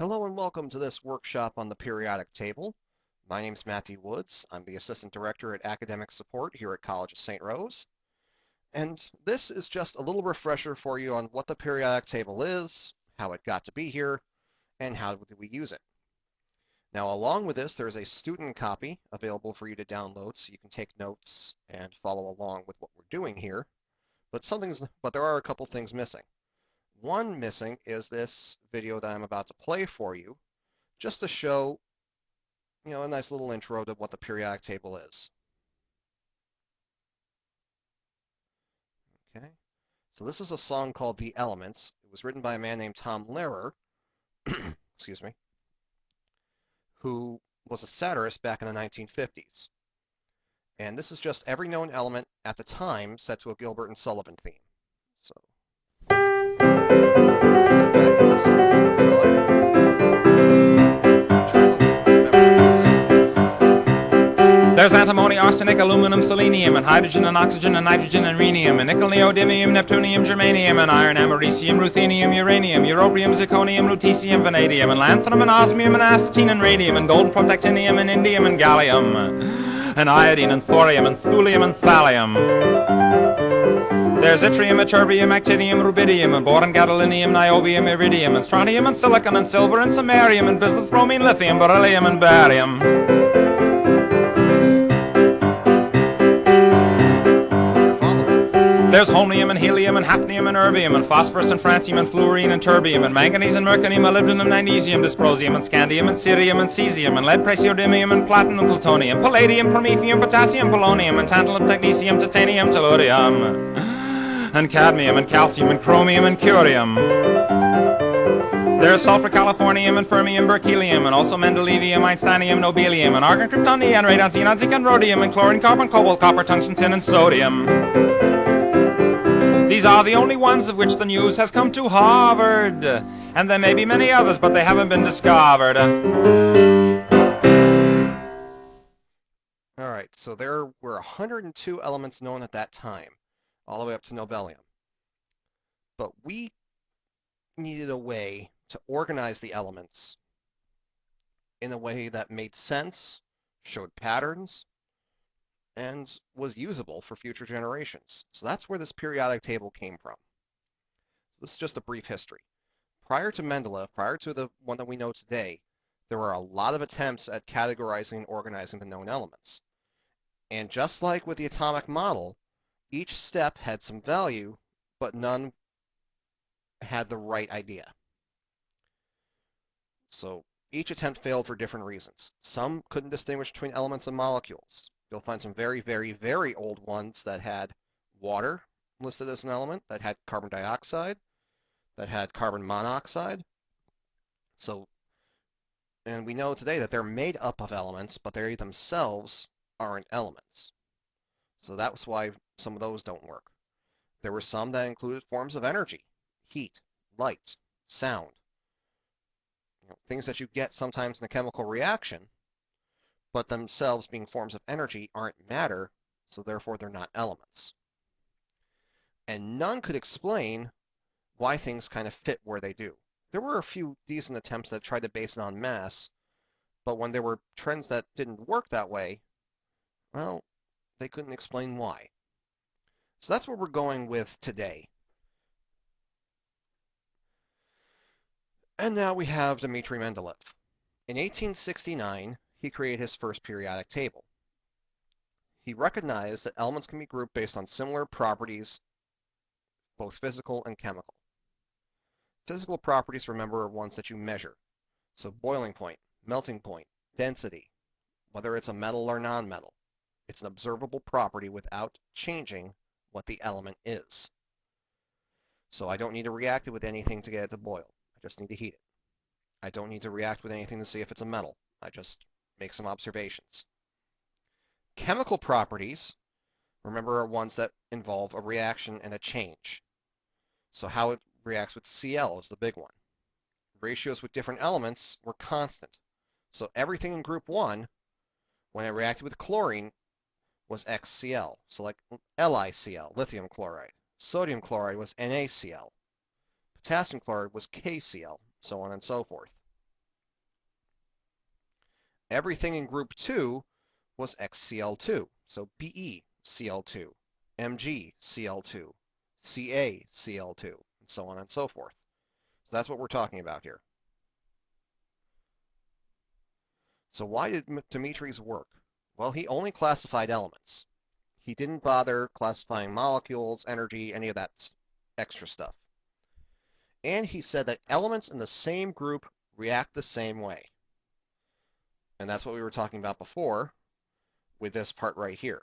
Hello and welcome to this workshop on the periodic table. My name is Matthew Woods. I'm the Assistant Director at Academic Support here at College of St. Rose. And this is just a little refresher for you on what the periodic table is, how it got to be here, and how do we use it. Now along with this, there's a student copy available for you to download so you can take notes and follow along with what we're doing here. But there are a couple things missing. One missing is this video that I'm about to play for you, just to show, a nice little intro to what the periodic table is. Okay, so this is a song called The Elements. It was written by a man named Tom Lehrer, excuse me, who was a satirist back in the 1950s. And this is just every known element at the time set to a Gilbert and Sullivan theme. So, sit back and listen and enjoy. There's antimony, arsenic, aluminum, selenium, and hydrogen and oxygen and nitrogen and rhenium, and nickel, neodymium, neptunium, germanium, and iron, americium, ruthenium, uranium, europium, zirconium, lutetium, vanadium, and lanthanum, and osmium, and astatine, and radium, and gold, protactinium, and indium, and gallium, and iodine, and thorium, and thulium, and thallium. There's yttrium, ytterbium, actinium, rubidium, and boron, gadolinium, niobium, iridium, and strontium, and silicon, and silver, and samarium, and bismuth, bromine, lithium, beryllium, and barium. There's holmium and helium and hafnium and erbium and phosphorus and francium and fluorine and terbium and manganese and mercurium, molybdenum, magnesium, dysprosium and scandium and cerium and cesium and lead, praseodymium and platinum, plutonium, palladium, promethium, potassium, polonium and tantalum, technetium, titanium, tellurium and cadmium and calcium and chromium and curium. There's sulfur, californium, and fermium, berkelium, and also mendelevium, einsteinium, nobelium, and argon, krypton, neon, radon, xenon, zinc, and rhodium, and chlorine, carbon, cobalt, copper, tungsten, tin, and sodium. These are the only ones of which the news has come to Harvard, and there may be many others, but they haven't been discovered. All right, so there were 102 elements known at that time, all the way up to nobelium. But we needed a way to organize the elements in a way that made sense, showed patterns, and was usable for future generations. So that's where this periodic table came from. So this is just a brief history. Prior to Mendeleev, prior to the one that we know today, there were a lot of attempts at categorizing and organizing the known elements. And just like with the atomic model, each step had some value, but none had the right idea. So each attempt failed for different reasons. Some couldn't distinguish between elements and molecules. You'll find some very, very, very old ones that had water listed as an element, that had carbon dioxide, that had carbon monoxide. And we know today that they're made up of elements, but they themselves aren't elements. So that's why some of those don't work. There were some that included forms of energy, heat, light, sound, things that you get sometimes in a chemical reaction, but themselves being forms of energy aren't matter, so therefore they're not elements. And none could explain why things kind of fit where they do. There were a few decent attempts that tried to base it on mass, but when there were trends that didn't work that way, well, they couldn't explain why. So that's what we're going with today. And now we have Dmitri Mendeleev. In 1869, he created his first periodic table. He recognized that elements can be grouped based on similar properties, both physical and chemical. Physical properties, remember, are ones that you measure. So boiling point, melting point, density, whether it's a metal or non-metal. It's an observable property without changing what the element is. So I don't need to react it with anything to get it to boil. I just need to heat it. I don't need to react with anything to see if it's a metal. I just make some observations. Chemical properties, remember, are ones that involve a reaction and a change. So how it reacts with Cl is the big one. Ratios with different elements were constant. So everything in group 1, when it reacted with chlorine, was XCl. So like LiCl, lithium chloride. Sodium chloride was NaCl. Potassium chloride was KCl, so on and so forth. Everything in group 2 was XCl2, so BeCl2, MgCl2, CaCl2, and so on and so forth. So that's what we're talking about here. So why did Dimitri's work? Well, he only classified elements. He didn't bother classifying molecules, energy, any of that extra stuff. And he said that elements in the same group react the same way. And that's what we were talking about before with this part right here.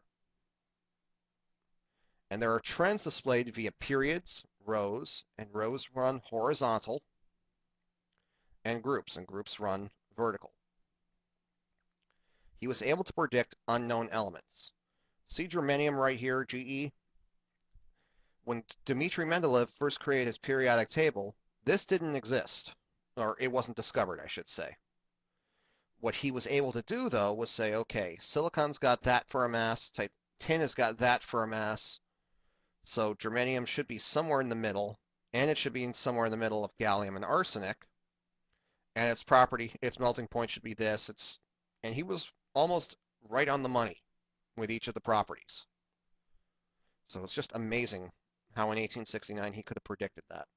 And there are trends displayed via periods, rows, and rows run horizontal, and groups run vertical. He was able to predict unknown elements. See germanium right here, GE? When Dmitry Mendeleev first created his periodic table, this didn't exist, or it wasn't discovered, I should say. What he was able to do, though, was say, okay, silicon's got that for a mass, tin has got that for a mass, so germanium should be somewhere in the middle, and it should be somewhere in the middle of gallium and arsenic, and its melting point should be this. And he was almost right on the money with each of the properties. So it's just amazing how in 1869 he could have predicted that.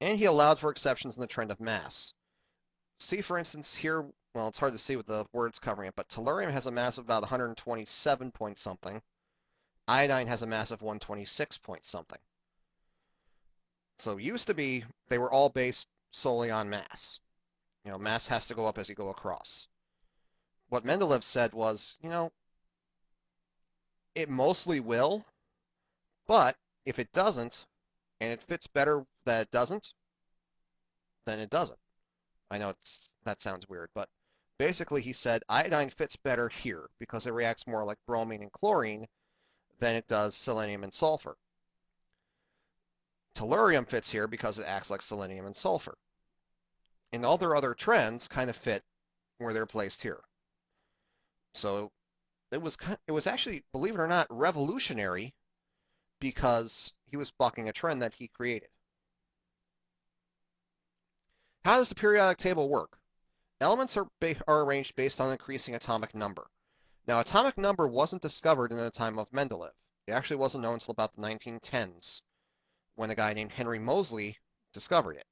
And he allowed for exceptions in the trend of mass. See, for instance, here, well, it's hard to see with the words covering it, but tellurium has a mass of about 127 point something. Iodine has a mass of 126 point something. So it used to be they were all based solely on mass. Mass has to go up as you go across. What Mendeleev said was, it mostly will, but if it doesn't, and it fits better that it doesn't, then it doesn't. I know that sounds weird, but basically he said iodine fits better here because it reacts more like bromine and chlorine than it does selenium and sulfur. Tellurium fits here because it acts like selenium and sulfur. And all their other trends kind of fit where they're placed here. So it was actually, believe it or not, revolutionary because he was bucking a trend that he created. How does the periodic table work? Elements are arranged based on increasing atomic number. Now, atomic number wasn't discovered in the time of Mendeleev. It actually wasn't known until about the 1910s when a guy named Henry Moseley discovered it.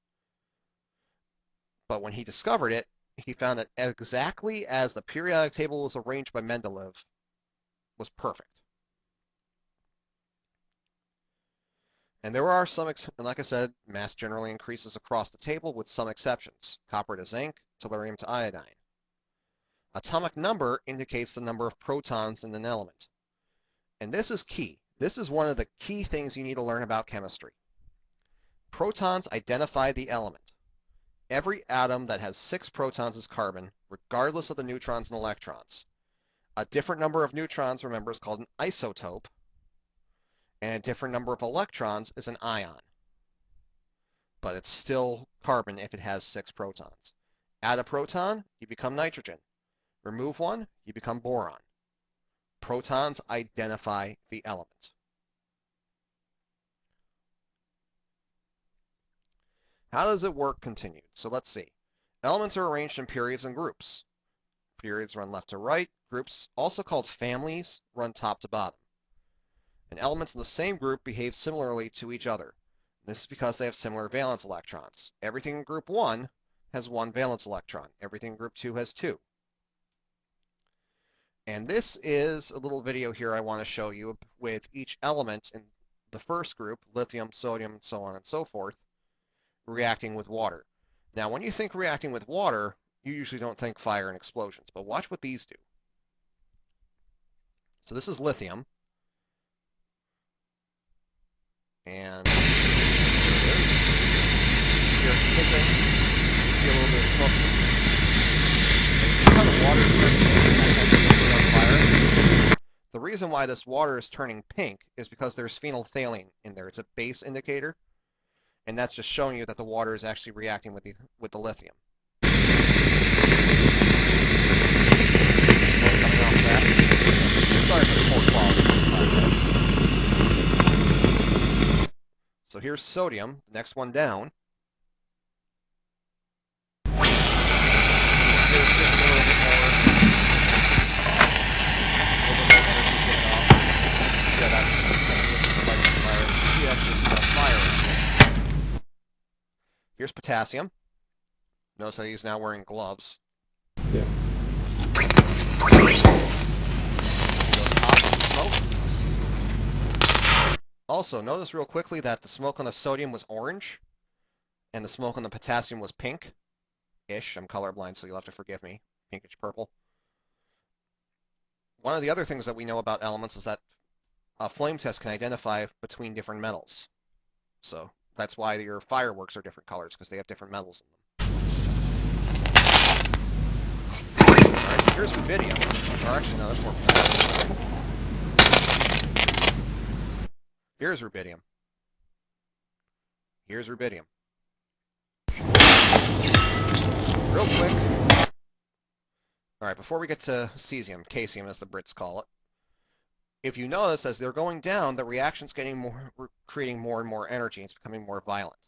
But when he discovered it, he found that exactly as the periodic table was arranged by Mendeleev was perfect. And there are some, like I said, mass generally increases across the table with some exceptions. Copper to zinc, tellurium to iodine. Atomic number indicates the number of protons in an element. And this is key. This is one of the key things you need to learn about chemistry. Protons identify the element. Every atom that has 6 protons is carbon, regardless of the neutrons and electrons. A different number of neutrons, remember, is called an isotope, and a different number of electrons is an ion. But it's still carbon if it has 6 protons. Add a proton, you become nitrogen. Remove one, you become boron. Protons identify the element. How does it work continued? So let's see. Elements are arranged in periods and groups. Periods run left to right. Groups, also called families, run top to bottom. And elements in the same group behave similarly to each other. This is because they have similar valence electrons. Everything in group 1 has 1 valence electron. Everything in group 2 has 2. And this is a little video here I want to show you with each element in the first group, lithium, sodium, and so on and so forth, reacting with water. Now, when you think reacting with water, you usually don't think fire and explosions, but watch what these do. So this is lithium. And here it's hissing. You see a little bit of smoke. And you see how the water is turning pink on fire? The reason why this water is turning pink is because there's phenolphthalein in there. It's a base indicator, and that's just showing you that the water is actually reacting with the lithium. Coming off that. Sorry for the poor quality. So here's sodium, the next one down. Here's Here's potassium. Notice how he's now wearing gloves. Yeah. Goes up, smoke. Also, notice real quickly that the smoke on the sodium was orange, and the smoke on the potassium was pink-ish. I'm colorblind, so you'll have to forgive me. Pinkish purple. One of the other things that we know about elements is that a flame test can identify between different metals. So that's why your fireworks are different colors, because they have different metals in them. Alright, here's rubidium. Or actually, no, that's more potassium. Here's rubidium. Here's rubidium. Real quick. Alright, before we get to cesium, caesium as the Brits call it, if you notice, as they're going down, the reaction's creating more and more energy. It's becoming more violent.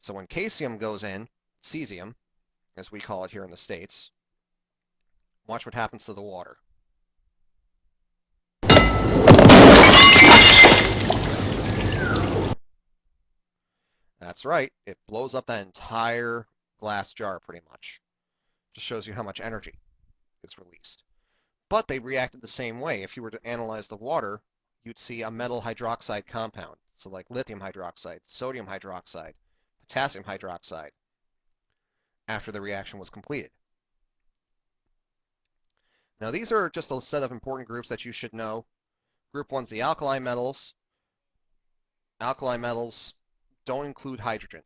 So when caesium goes in, cesium, as we call it here in the States, watch what happens to the water. That's right, it blows up that entire glass jar pretty much. Just shows you how much energy is released. But they reacted the same way. If you were to analyze the water, you'd see a metal hydroxide compound. So like lithium hydroxide, sodium hydroxide, potassium hydroxide, after the reaction was completed. Now these are just a set of important groups that you should know. Group 1's the alkali metals. Alkali metals don't include hydrogen.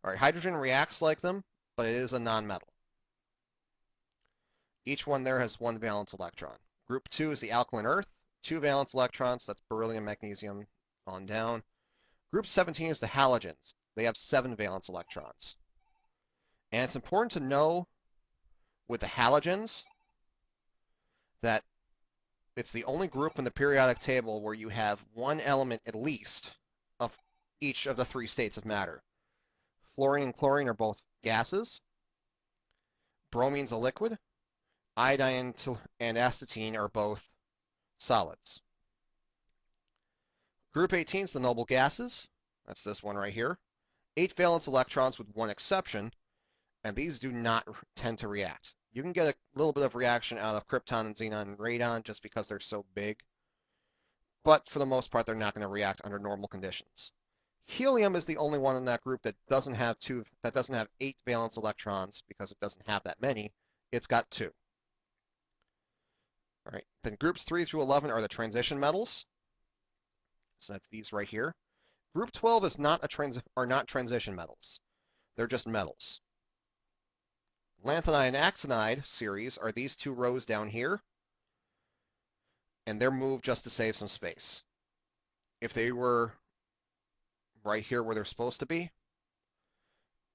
All right, hydrogen reacts like them, but it is a nonmetal. Each one there has one valence electron. Group 2 is the alkaline earth, 2 valence electrons, that's beryllium, magnesium, on down. Group 17 is the halogens. They have 7 valence electrons. And it's important to know with the halogens that it's the only group in the periodic table where you have one element at least of each of the 3 states of matter. Fluorine and chlorine are both gases. Bromine's a liquid. Iodine and astatine are both solids. Group 18 is the noble gases. That's this one right here. 8 valence electrons with one exception, and these do not tend to react. You can get a little bit of reaction out of krypton and xenon and radon just because they're so big, but for the most part they're not going to react under normal conditions. Helium is the only one in that group that doesn't have 8 valence electrons because it doesn't have that many. It's got 2. All right. Then groups 3 through 11 are the transition metals. So that's these right here. Group 12 is not transition metals. They're just metals. Lanthanide and actinide series are these 2 rows down here, and they're moved just to save some space. If they were right here where they're supposed to be,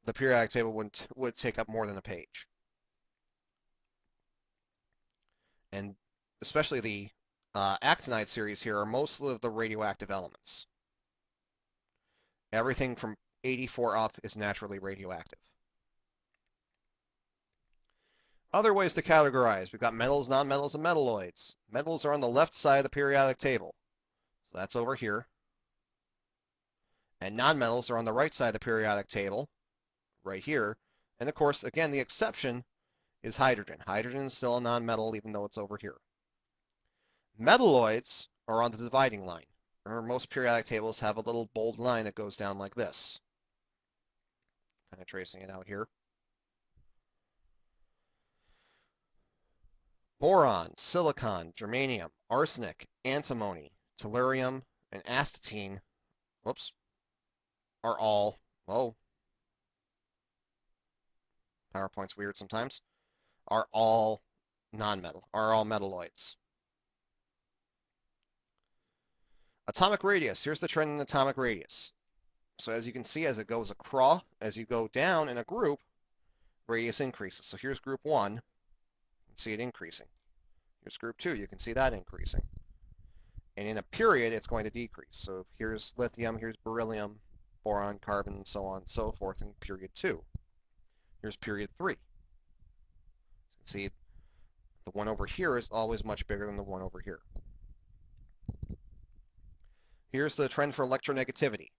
the periodic table would take up more than a page. And especially the actinide series here are mostly of the radioactive elements. Everything from 84 up is naturally radioactive. Other ways to categorize. We've got metals, nonmetals, and metalloids. Metals are on the left side of the periodic table. So that's over here. And nonmetals are on the right side of the periodic table, right here. And of course, again, the exception is hydrogen. Hydrogen is still a nonmetal even though it's over here. Metalloids are on the dividing line. Remember, most periodic tables have a little bold line that goes down like this. Kind of tracing it out here. Boron, silicon, germanium, arsenic, antimony, tellurium, and astatine, are all, PowerPoint's weird sometimes, are all metalloids. Atomic radius. Here's the trend in atomic radius. So as you can see, as it goes across, as you go down in a group, radius increases. So here's group 1. You can see it increasing. Here's group 2. You can see that increasing. And in a period, it's going to decrease. So here's lithium, here's beryllium, boron, carbon, and so on and so forth in period 2. Here's period 3. You can see the one over here is always much bigger than the one over here. Here's the trend for electronegativity.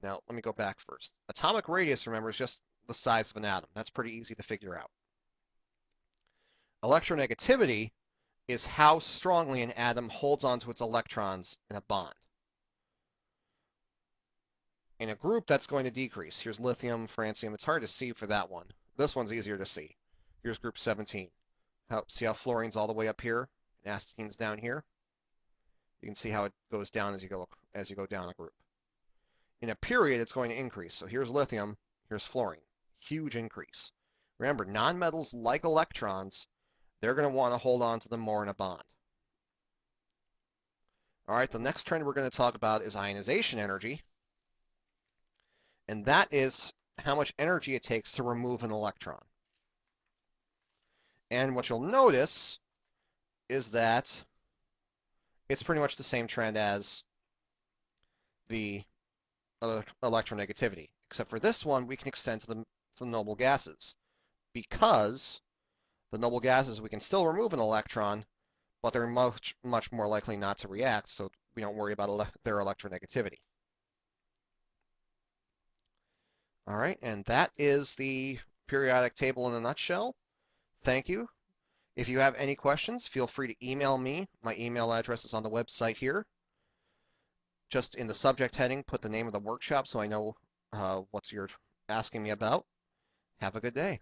Now, let me go back first. Atomic radius, remember, is just the size of an atom. That's pretty easy to figure out. Electronegativity is how strongly an atom holds onto its electrons in a bond. In a group, that's going to decrease. Here's lithium, francium. It's hard to see for that one. This one's easier to see. Here's group 17. See how fluorine's all the way up here and acetine's down here? You can see how it goes down as you go down a group. In a period, it's going to increase. So here's lithium, here's fluorine. Huge increase. Remember, nonmetals like electrons, they're going to want to hold on to them more in a bond. All right, the next trend we're going to talk about is ionization energy. And that is how much energy it takes to remove an electron. And what you'll notice is that it's pretty much the same trend as the electronegativity, except for this one we can extend to the noble gases, because the noble gases we can still remove an electron, but they're much more likely not to react, so we don't worry about their electronegativity. All right, and that is the periodic table in a nutshell. Thank you. If you have any questions, feel free to email me. My email address is on the website here. Just in the subject heading, put the name of the workshop so I know what you're asking me about. Have a good day.